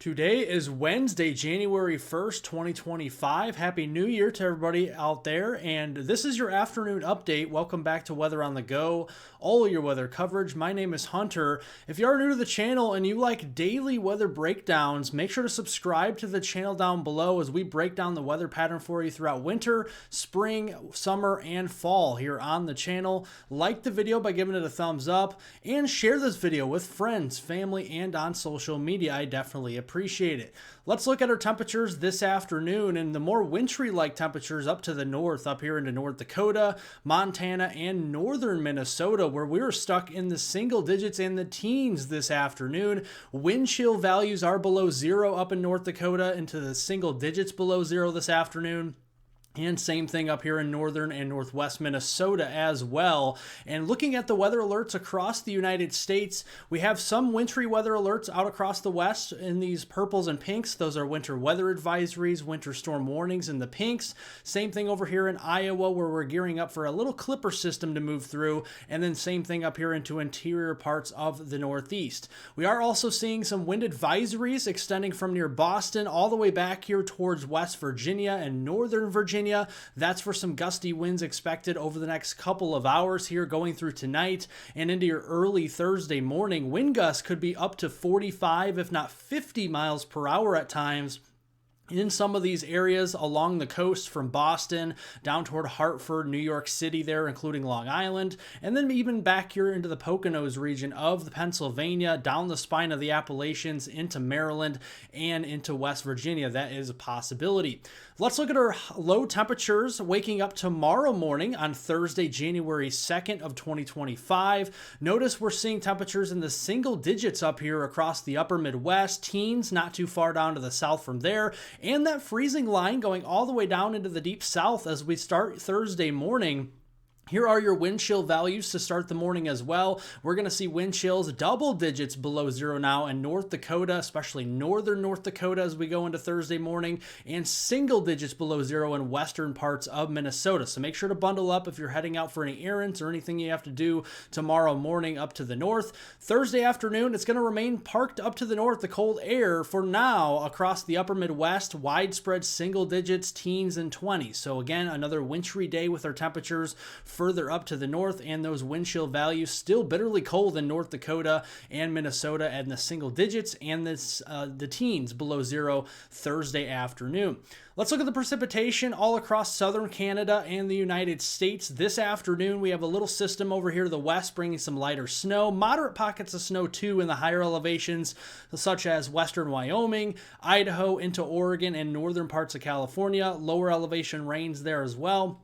Today is Wednesday, January 1st, 2025. Happy New Year to everybody out there. And this is your afternoon update. Welcome back to Weather on the Go, all of your weather coverage. My name is Hunter. If you are new to the channel and you like daily weather breakdowns, make sure to subscribe to the channel down below as we break down the weather pattern for you throughout winter, spring, summer, and fall here on the channel. Like the video by giving it a thumbs up and share this video with friends, family, and on social media. I definitely appreciate it. Let's look at our temperatures this afternoon, and the more wintry-like temperatures up to the north, up here into North Dakota, Montana, and northern Minnesota, where we're stuck in the single digits and the teens this afternoon. Wind chill values are below zero up in North Dakota, into the single digits below zero this afternoon. And same thing up here in northern and northwest Minnesota as well. And looking at the weather alerts across the United States, we have some wintry weather alerts out across the west in these purples and pinks. Those are winter weather advisories, winter storm warnings in the pinks. Same thing over here in Iowa, where we're gearing up for a little clipper system to move through. And then same thing up here into interior parts of the Northeast. We are also seeing some wind advisories extending from near Boston all the way back here towards West Virginia and northern Virginia. That's for some gusty winds expected over the next couple of hours here going through tonight and into your early Thursday morning. Wind gusts could be up to 45, if not 50 miles per hour at times in some of these areas along the coast from Boston down toward Hartford, New York City there, including Long Island, and then even back here into the Poconos region of the Pennsylvania, down the spine of the Appalachians into Maryland and into West Virginia. That is a possibility. Let's look at our low temperatures waking up tomorrow morning on Thursday, January 2nd of 2025. Notice we're seeing temperatures in the single digits up here across the upper Midwest, teens not too far down to the south from there, and that freezing line going all the way down into the deep south as we start Thursday morning. Here are your wind chill values to start the morning as well. We're going to see wind chills double digits below zero now in North Dakota, especially northern North Dakota as we go into Thursday morning, and single digits below zero in western parts of Minnesota. So make sure to bundle up if you're heading out for any errands or anything you have to do tomorrow morning up to the north. Thursday afternoon, it's going to remain parked up to the north, the cold air for now across the upper Midwest, widespread single digits, teens, and 20s. So again, another wintry day with our temperatures further up to the north, and those wind chill values still bitterly cold in North Dakota and Minnesota in the single digits and the teens below zero Thursday afternoon. Let's look at the precipitation all across southern Canada and the United States. This afternoon, we have a little system over here to the west bringing some lighter snow, moderate pockets of snow too in the higher elevations, such as western Wyoming, Idaho, into Oregon, and northern parts of California. Lower elevation rains there as well.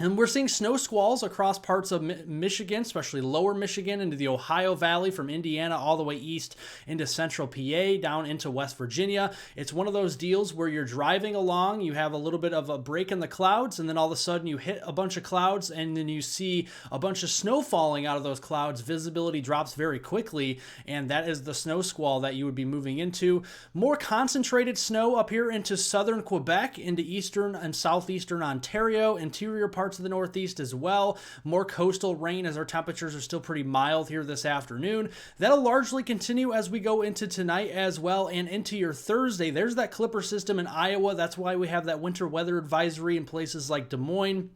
And we're seeing snow squalls across parts of Michigan, especially lower Michigan, into the Ohio Valley from Indiana all the way east into central PA, down into West Virginia. It's one of those deals where you're driving along, you have a little bit of a break in the clouds, and then all of a sudden you hit a bunch of clouds, and then you see a bunch of snow falling out of those clouds. Visibility drops very quickly, and that is the snow squall that you would be moving into. More concentrated snow up here into southern Quebec, into eastern and southeastern Ontario, interior parts of the Northeast as well. More coastal rain as our temperatures are still pretty mild here this afternoon. That'll largely continue as we go into tonight as well and into your Thursday. There's that clipper system in Iowa. That's why we have that winter weather advisory in places like Des Moines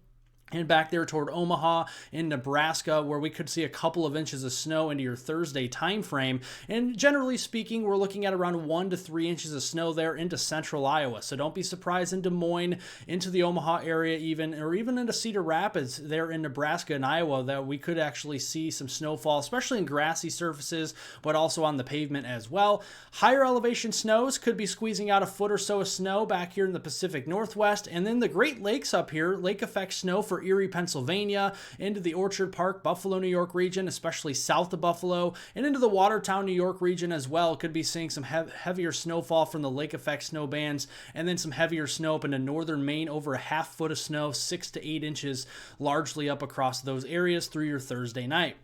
and back there toward Omaha in Nebraska, where we could see a couple of inches of snow into your Thursday time frame. And generally speaking, we're looking at around 1 to 3 inches of snow there into central Iowa. So don't be surprised in Des Moines, into the Omaha area even, or even into Cedar Rapids there in Nebraska and Iowa, that we could actually see some snowfall, especially in grassy surfaces, but also on the pavement as well. Higher elevation snows could be squeezing out a foot or so of snow back here in the Pacific Northwest. And then the Great Lakes up here, lake effect snow for Erie, Pennsylvania, into the Orchard Park, Buffalo, New York region, especially south of Buffalo, and into the Watertown, New York region as well. Could be seeing some heavier snowfall from the lake effect snow bands, and then some heavier snow up into northern Maine, over a half foot of snow, 6 to 8 inches, largely up across those areas through your Thursday night.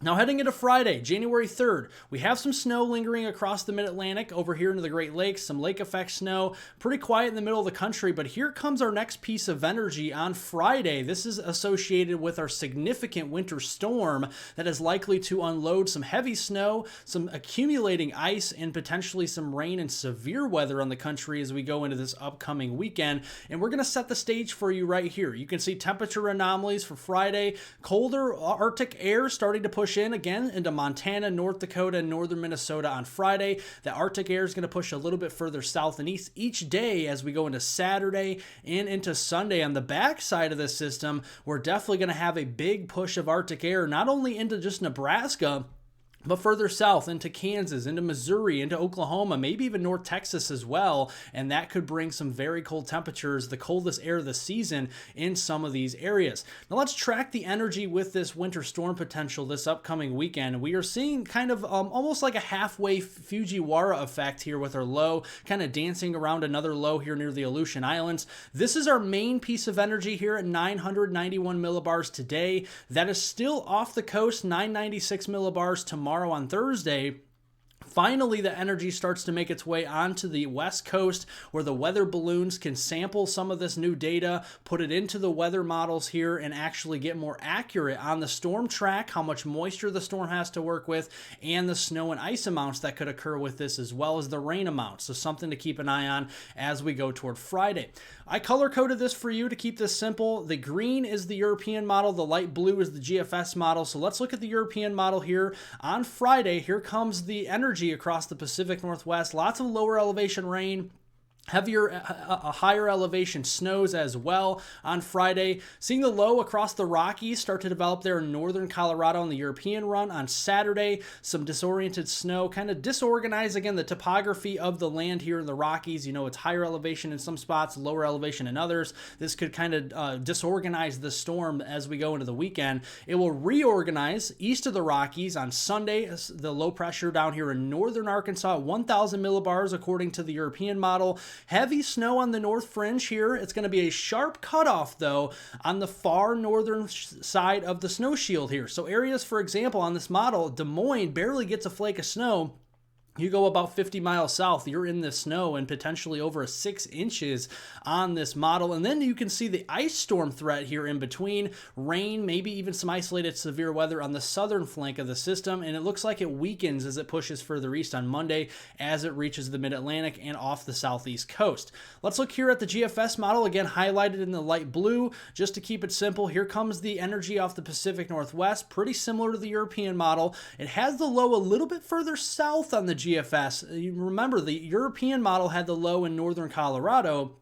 Now heading into Friday, January 3rd, we have some snow lingering across the mid-Atlantic over here into the Great Lakes, some lake effect snow, pretty quiet in the middle of the country, but here comes our next piece of energy on Friday. This is associated with our significant winter storm that is likely to unload some heavy snow, some accumulating ice, and potentially some rain and severe weather on the country as we go into this upcoming weekend. And we're going to set the stage for you right here. You can see temperature anomalies for Friday, colder Arctic air starting to push in again into Montana, North Dakota, and northern Minnesota on Friday. The Arctic air is going to push a little bit further south and east each day as we go into Saturday and into Sunday. On the back side of this system, we're definitely going to have a big push of Arctic air, not only into just Nebraska, but further south into Kansas, into Missouri, into Oklahoma, maybe even North Texas as well. And that could bring some very cold temperatures, the coldest air of the season in some of these areas. Now let's track the energy with this winter storm potential this upcoming weekend. We are seeing kind of almost like a halfway Fujiwara effect here with our low kind of dancing around another low here near the Aleutian Islands. This is our main piece of energy here at 991 millibars today. That is still off the coast, 996 millibars tomorrow on Thursday. Finally, the energy starts to make its way onto the west coast where the weather balloons can sample some of this new data, put it into the weather models here, and actually get more accurate on the storm track, how much moisture the storm has to work with, and the snow and ice amounts that could occur with this, as well as the rain amounts. So something to keep an eye on as we go toward Friday. I color-coded this for you to keep this simple. The green is the European model. The light blue is the GFS model. So let's look at the European model here. On Friday, here comes the energy across the Pacific Northwest. Lots of lower elevation rain. Heavier, higher elevation snows as well on Friday. Seeing the low across the Rockies start to develop there in northern Colorado on the European run. On Saturday, some disoriented snow, kind of disorganized again the topography of the land here in the Rockies. You know, it's higher elevation in some spots, lower elevation in others. This could kind of disorganize the storm as we go into the weekend. It will reorganize east of the Rockies on Sunday. The low pressure down here in northern Arkansas, 1,000 millibars according to the European model. Heavy snow on the north fringe here. It's going to be a sharp cutoff, though, on the far northern side of the snow shield here. So areas, for example, on this model, Des Moines barely gets a flake of snow. You go about 50 miles south, you're in the snow and potentially over 6 inches on this model. And then you can see the ice storm threat here in between. Rain, maybe even some isolated severe weather on the southern flank of the system. And it looks like it weakens as it pushes further east on Monday as it reaches the mid-Atlantic and off the southeast coast. Let's look here at the GFS model, again highlighted in the light blue. Just to keep it simple, here comes the energy off the Pacific Northwest, pretty similar to the European model. It has the low a little bit further south on the GFS. You remember, the European model had the low in northern Colorado.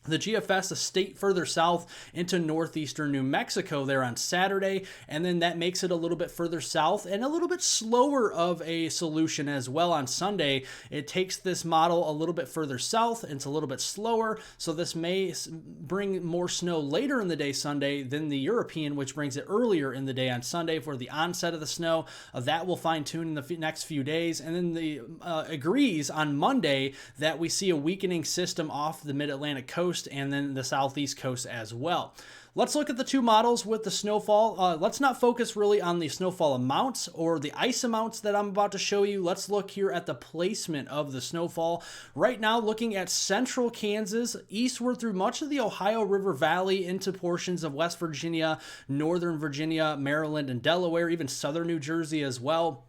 The GFS, a state further south into northeastern New Mexico there on Saturday, and then that makes it a little bit further south and a little bit slower of a solution as well on Sunday. It takes this model a little bit further south, and it's a little bit slower, so this may bring more snow later in the day Sunday than the European, which brings it earlier in the day on Sunday for the onset of the snow. That will fine-tune in the next few days, and then the agrees on Monday that we see a weakening system off the mid-Atlantic coast and then the southeast coast as well. Let's look at the two models with the snowfall. Let's not focus really on the snowfall amounts or the ice amounts that I'm about to show you. Let's look here at the placement of the snowfall. Right now, looking at central Kansas, eastward through much of the Ohio River Valley into portions of West Virginia, northern Virginia, Maryland, and Delaware, even southern New Jersey as well.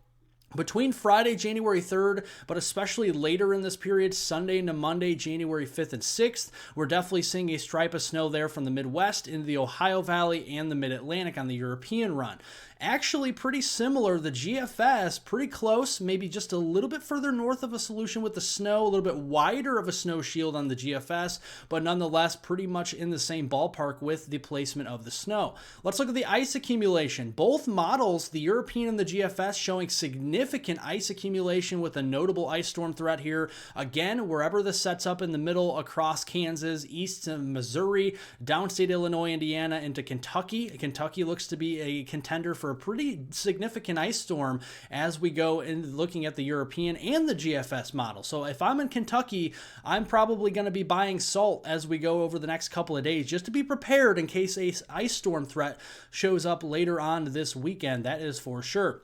Between Friday, January 3rd, but especially later in this period, Sunday into Monday, January 5th and 6th, we're definitely seeing a stripe of snow there from the Midwest into the Ohio Valley and the Mid-Atlantic on the European run. Actually pretty similar, the GFS, pretty close, maybe just a little bit further north of a solution with the snow, a little bit wider of a snow shield on the GFS, but nonetheless pretty much in the same ballpark with the placement of the snow. Let's look at the ice accumulation. Both models, the European and the GFS, showing significant ice accumulation with a notable ice storm threat here. Again, wherever this sets up in the middle across Kansas, east to Missouri, downstate Illinois, Indiana, into Kentucky. Kentucky looks to be a contender for a pretty significant ice storm as we go in looking at the European and the GFS model. So if I'm in Kentucky, I'm probably going to be buying salt as we go over the next couple of days just to be prepared in case a ice storm threat shows up later on this weekend. That is for sure.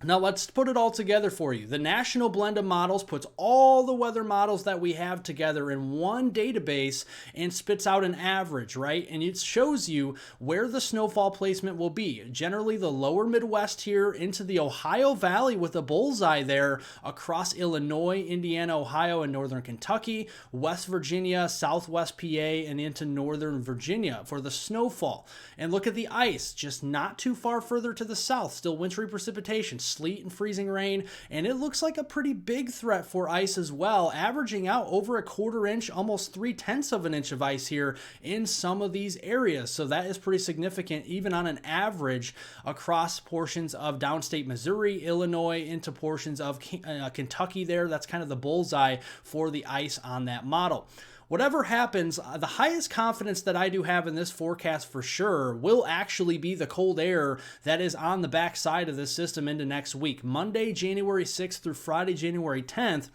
Now let's put it all together for you. The National Blend of Models puts all the weather models that we have together in one database and spits out an average, right? And it shows you where the snowfall placement will be. Generally the lower Midwest here into the Ohio Valley with a bullseye there across Illinois, Indiana, Ohio, and northern Kentucky, West Virginia, Southwest PA, and into northern Virginia for the snowfall. And look at the ice, just not too far further to the south, still wintry precipitation, sleet and freezing rain, and it looks like a pretty big threat for ice as well, averaging out over a 1/4 inch, almost 3/10 of an inch of ice here in some of these areas. So that is pretty significant, even on an average across portions of downstate Missouri, Illinois, into portions of Kentucky there. That's kind of the bullseye for the ice on that model. Whatever happens, the highest confidence that I do have in this forecast for sure will actually be the cold air that is on the backside of this system into next week. Monday, January 6th through Friday, January 10th.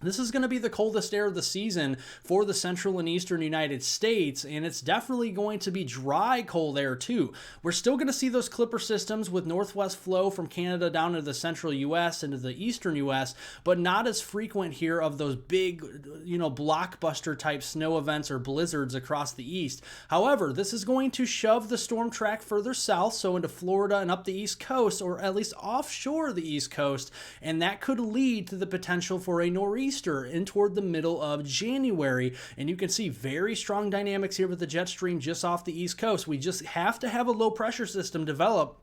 This is going to be the coldest air of the season for the central and eastern United States, and it's definitely going to be dry cold air too. We're still going to see those clipper systems with northwest flow from Canada down into the central U.S. into the eastern U.S., but not as frequent here of those big, blockbuster type snow events or blizzards across the east. However, this is going to shove the storm track further south, so into Florida and up the east coast, or at least offshore the east coast, and that could lead to the potential for a nor'easter in toward the middle of January. And you can see very strong dynamics here with the jet stream just off the east coast. We just have to have a low pressure system develop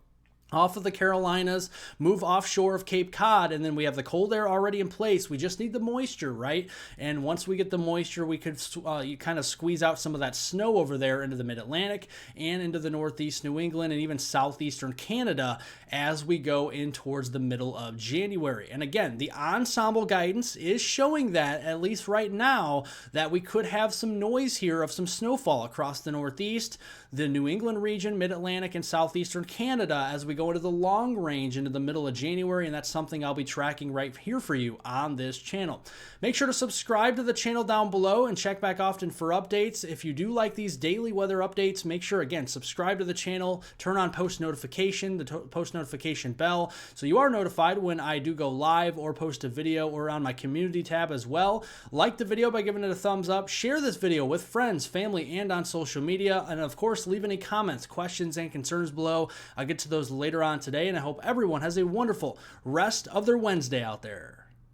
off of the Carolinas, move offshore of Cape Cod, and then we have the cold air already in place. We just need the moisture, right? And once we get the moisture, we could you kind of squeeze out some of that snow over there into the mid-Atlantic and into the northeast New England and even southeastern Canada as we go in towards the middle of January. And again, the ensemble guidance is showing that, at least right now, that we could have some noise here of some snowfall across the northeast, the New England region, mid-Atlantic, and southeastern Canada as we go into the long range into the middle of January, and that's something I'll be tracking right here for you on this channel. Make sure to subscribe to the channel down below and check back often for updates. If you do like these daily weather updates, make sure, again, subscribe to the channel, turn on post notification, the post notification bell, so you are notified when I do go live or post a video, or on my community tab as well. Like the video by giving it a thumbs up, share this video with friends, family, and on social media, and of course, leave any comments, questions, and concerns below. I'll get to those later on today, and I hope everyone has a wonderful rest of their Wednesday out there.